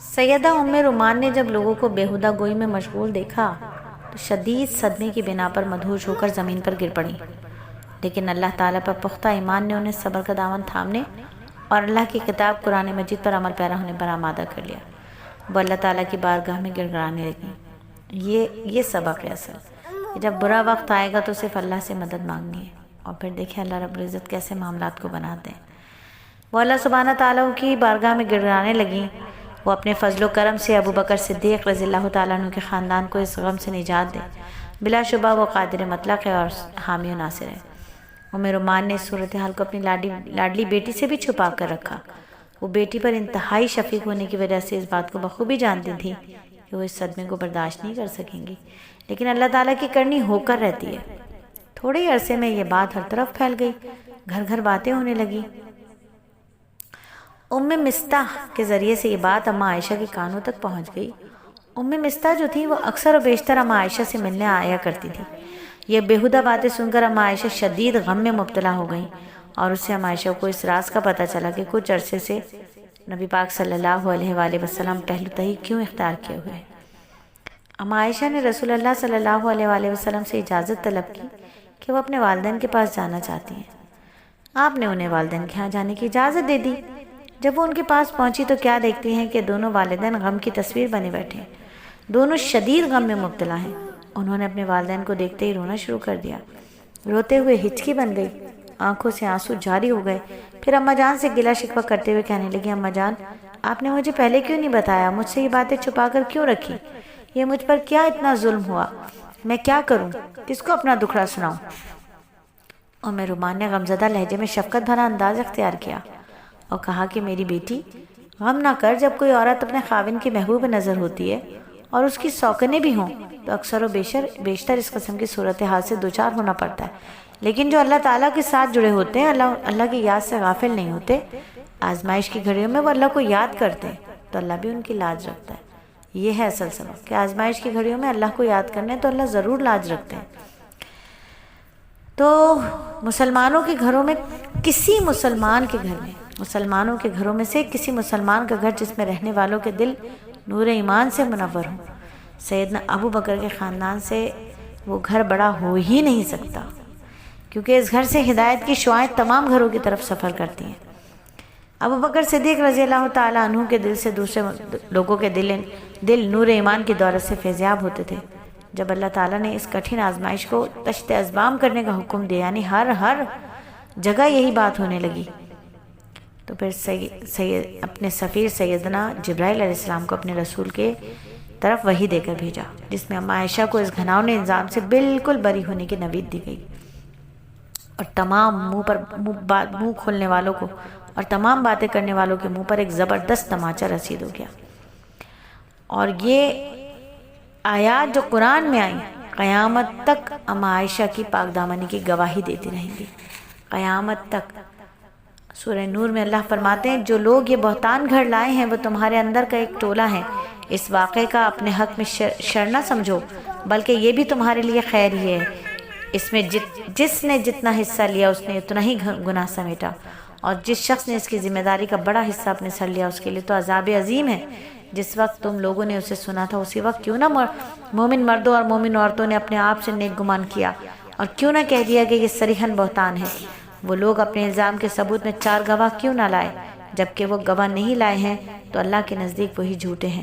سیدہ ام رومان نے جب لوگوں کو بیہودہ گوئی میں مشغول دیکھا تو شدید صدمے کی بنا پر مدہوش ہو کر زمین پر گر پڑی، لیکن اللہ تعالیٰ پر پختہ ایمان نے انہیں صبر کا دامن تھامنے اور اللہ کی کتاب قرآن مجید پر عمل پیرا ہونے پر آمادہ کر لیا۔ وہ اللہ تعالیٰ کی بارگاہ میں گڑ گڑانے لگیں۔ یہ سبق ہے اصل کہ جب برا وقت آئے گا تو صرف اللہ سے مدد مانگنی ہے، اور پھر دیکھیں اللہ رب العزت کیسے معاملات کو بناتے ہیں۔ وہ اللہ سبحانہ تعالیٰ کی بارگاہ میں گڑ گڑانے لگیں۔ وہ اپنے فضل و کرم سے ابو بکر صدیق رضی اللہ تعالیٰ عنہ کے خاندان کو اس غم سے نجات دے۔ بلا شبہ وہ قادر مطلق ہے اور حامی و ناصر ہے۔ ام رومان نے اس صورتحال کو اپنی لاڈلی بیٹی سے بھی چھپا کر رکھا۔ وہ بیٹی پر انتہائی شفیق ہونے کی وجہ سے اس بات کو بخوبی جانتی تھی کہ وہ اس صدمے کو برداشت نہیں کر سکیں گی، لیکن اللہ تعالیٰ کی کرنی ہو کر رہتی ہے۔ تھوڑے عرصے میں یہ بات ہر طرف پھیل گئی، گھر گھر باتیں ہونے لگی۔ ام مستح کے ذریعے سے یہ بات اماں عائشہ کے کانوں تک پہنچ گئی۔ ام مستح جو تھی وہ اکثر و بیشتر اماں عائشہ سے ملنے آیا کرتی تھی۔ یہ بیہودہ باتیں سن کر اماں عائشہ شدید غم میں مبتلا ہو گئیں، اور اس سے اماں عائشہ کو اس راز کا پتہ چلا کہ کچھ عرصے سے نبی پاک صلی اللہ علیہ وآلہ وسلم پہلو تہی کیوں اختیار کیے ہوئے ہیں۔ اماں عائشہ نے رسول اللہ صلی اللہ علیہ وآلہ وسلم سے اجازت طلب کی کہ وہ اپنے والدین کے پاس جانا چاہتی ہیں۔ آپ نے انہیں والدین کے ہاں جانے کی اجازت دے دی۔ جب وہ ان کے پاس پہنچی تو کیا دیکھتی ہیں کہ دونوں والدین غم کی تصویر بنے بیٹھے ہیں، دونوں شدید غم میں مبتلا ہیں۔ انہوں نے اپنے والدین کو دیکھتے ہی رونا شروع کر دیا، روتے ہوئے ہچکی بن گئی، آنکھوں سے آنسو جاری ہو گئے۔ پھر اماں جان سے گلہ شکوہ کرتے ہوئے کہنے لگی، اماں جان آپ نے مجھے پہلے کیوں نہیں بتایا؟ مجھ سے یہ باتیں چھپا کر کیوں رکھی؟ یہ مجھ پر کیا اتنا ظلم ہوا؟ میں کیا کروں؟ کس کو اپنا دکھڑا سناؤں؟ ام رومان نے غمزدہ لہجے میں شفقت بھرا انداز اختیار کیا اور کہا کہ میری بیٹی غم نہ کر، جب کوئی عورت اپنے خاوند کی محبوب نظر ہوتی ہے اور اس کی سوکنے بھی ہوں تو اکثر و بیشتر اس قسم کی صورتحال سے دوچار ہونا پڑتا ہے، لیکن جو اللہ تعالیٰ کے ساتھ جڑے ہوتے ہیں اللہ کی یاد سے غافل نہیں ہوتے۔ آزمائش کی گھڑیوں میں وہ اللہ کو یاد کرتے ہیں تو اللہ بھی ان کی لاج رکھتا ہے۔ یہ ہے اصل سبق کہ آزمائش کی گھڑیوں میں اللہ کو یاد کرنے تو اللہ ضرور لاج رکھتے ہیں۔ تو مسلمانوں کے گھروں میں مسلمانوں کے گھروں میں سے کسی مسلمان کا گھر جس میں رہنے والوں کے دل نور ایمان سے منور ہوں، سیدنا ابو بکر کے خاندان سے وہ گھر بڑا ہو ہی نہیں سکتا، کیونکہ اس گھر سے ہدایت کی شعاعیں تمام گھروں کی طرف سفر کرتی ہیں۔ ابو بکر صدیق رضی اللہ تعالیٰ عنہ کے دل سے دوسرے لوگوں کے دل نور ایمان کی دولت سے فیضیاب ہوتے تھے۔ جب اللہ تعالیٰ نے اس کٹھن آزمائش کو تشت ازبام کرنے کا حکم دیا، یعنی ہر جگہ یہی بات ہونے لگی، تو پھر اپنے سفیر سیدنا جبرائیل علیہ السلام کو اپنے رسول کے طرف وحی دے کر بھیجا، جس میں اماں عائشہ کو اس گھناؤنے الزام سے بالکل بری ہونے کی نوید دی گئی، اور تمام منہ کھولنے والوں کو اور تمام باتیں کرنے والوں کے منہ پر ایک زبردست تماچا رسید ہو گیا۔ اور یہ آیات جو قرآن میں آئیں قیامت تک اماں عائشہ کی پاک دامنی کی گواہی دیتی رہیں گی، قیامت تک۔ سورہ نور میں اللہ فرماتے ہیں، جو لوگ یہ بہتان گھڑ لائے ہیں وہ تمہارے اندر کا ایک ٹولہ ہے، اس واقعے کا اپنے حق میں شر نہ سمجھو، بلکہ یہ بھی تمہارے لیے خیر ہی ہے۔ اس میں جس نے جتنا حصہ لیا اس نے اتنا ہی گناہ سمیٹا، اور جس شخص نے اس کی ذمہ داری کا بڑا حصہ اپنے سر لیا اس کے لیے تو عذاب عظیم ہے۔ جس وقت تم لوگوں نے اسے سنا تھا اسی وقت کیوں نہ مومن مردوں اور مومن عورتوں نے اپنے آپ سے نیک گمان کیا، اور کیوں نہ کہہ دیا کہ یہ صریحاً بہتان ہے۔ وہ لوگ اپنے الزام کے ثبوت میں 4 گواہ کیوں نہ لائے؟ جبکہ وہ گواہ نہیں لائے ہیں تو اللہ کے نزدیک وہی جھوٹے ہیں۔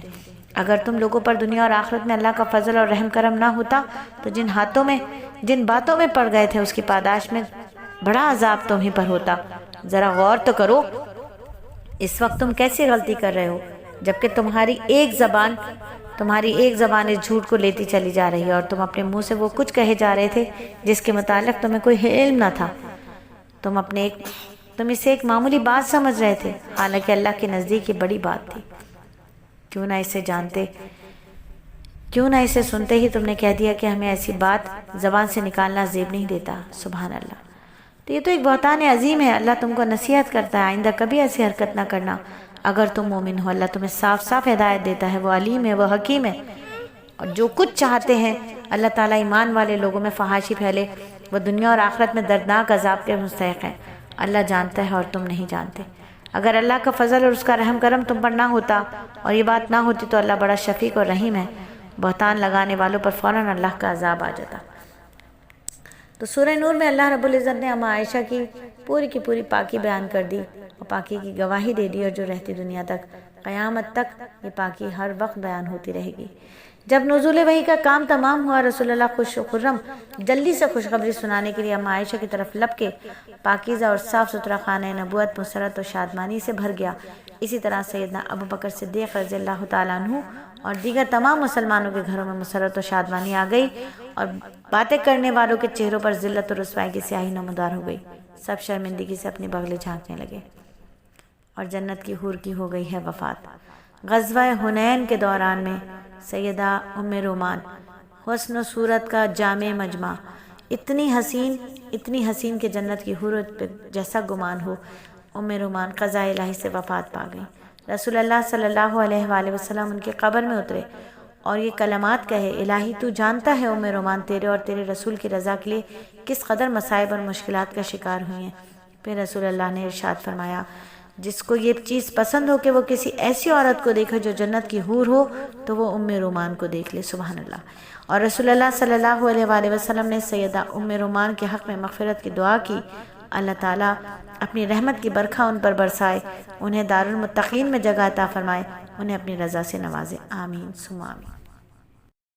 اگر تم لوگوں پر دنیا اور آخرت میں اللہ کا فضل اور رحم کرم نہ ہوتا تو جن باتوں میں پڑ گئے تھے اس کی پاداش میں بڑا عذاب تمہیں پر ہوتا۔ ذرا غور تو کرو، اس وقت تم کیسی غلطی کر رہے ہو، جبکہ تمہاری ایک زبان اس جھوٹ کو لیتی چلی جا رہی ہے، اور تم اپنے منہ سے وہ کچھ کہے جا رہے تھے جس کے متعلق تمہیں کوئی علم نہ تھا۔ تم اسے ایک معمولی بات سمجھ رہے تھے، حالانکہ اللہ کے نزدیک یہ بڑی بات تھی۔ کیوں نہ اسے سنتے ہی تم نے کہہ دیا کہ ہمیں ایسی بات زبان سے نکالنا زیب نہیں دیتا۔ سبحان اللہ، تو یہ تو ایک بہتان عظیم ہے۔ اللہ تم کو نصیحت کرتا ہے، آئندہ کبھی ایسی حرکت نہ کرنا اگر تم مومن ہو۔ اللہ تمہیں صاف صاف ہدایت دیتا ہے، وہ علیم ہے، وہ حکیم ہے، اور جو کچھ چاہتے ہیں اللہ تعالیٰ ایمان والے لوگوں میں فحاشی پھیلے، وہ دنیا اور آخرت میں دردناک عذاب کے مستحق ہیں۔ اللہ جانتا ہے اور تم نہیں جانتے۔ اگر اللہ کا فضل اور اس کا رحم کرم تم پر نہ ہوتا اور یہ بات نہ ہوتی تو اللہ بڑا شفیق اور رحیم ہے، بہتان لگانے والوں پر فوراً اللہ کا عذاب آ جاتا۔ تو سورہ نور میں اللہ رب العزت نے اما عائشہ کی پوری پاکی بیان کر دی اور پاکی کی گواہی دے دی، اور جو رہتی دنیا تک قیامت تک یہ پاکی ہر وقت بیان ہوتی رہے گی۔ جب نزول وحی کا کام تمام ہوا، رسول اللہ خوش و خرم جلدی سے خوشخبری سنانے کے لیے اما عائشہ کی طرف لپ کے پاکیزہ اور صاف ستھرا خانہ نبوت مسرت و شادمانی سے بھر گیا۔ اسی طرح سیدنا ابو بکر صدیق رضی اللہ تعالیٰ عنہ اور دیگر تمام مسلمانوں کے گھروں میں مسرت و شادمانی آ گئی، اور باتیں کرنے والوں کے چہروں پر ذلت اور رسوائی کی سیاہی نمودار ہو گئی۔ سب شرمندگی سے اپنی بغلیں جھانکنے لگے، اور جنت کی حور کی ہو گئی ہے وفات۔ غزوہ حنین کے دوران میں سیدہ ام رومان، حسن و صورت کا جامع مجمع، اتنی حسین کہ جنت کی حور پہ جیسا گمان ہو، ام رومان قضاء الہی سے وفات پا گئی۔ رسول اللہ صلی اللہ علیہ وآلہ وسلم ان کے قبر میں اترے اور یہ کلمات کہے، الہی تو جانتا ہے ام رومان تیرے اور تیرے رسول کی رضا کے لیے کس قدر مصائب اور مشکلات کا شکار ہوئی ہیں۔ پھر رسول اللہ نے ارشاد فرمایا، جس کو یہ چیز پسند ہو کہ وہ کسی ایسی عورت کو دیکھے جو جنت کی حور ہو تو وہ ام رومان کو دیکھ لے، سبحان اللہ۔ اور رسول اللہ صلی اللہ علیہ وآلہ وسلم نے سیدہ ام رومان کے حق میں مغفرت کی دعا کی، اللہ تعالیٰ اپنی رحمت کی برکھا ان پر برسائے، انہیں دار المتقین میں جگہ عطا فرمائے، انہیں اپنی رضا سے نوازے، آمین ثم آمین۔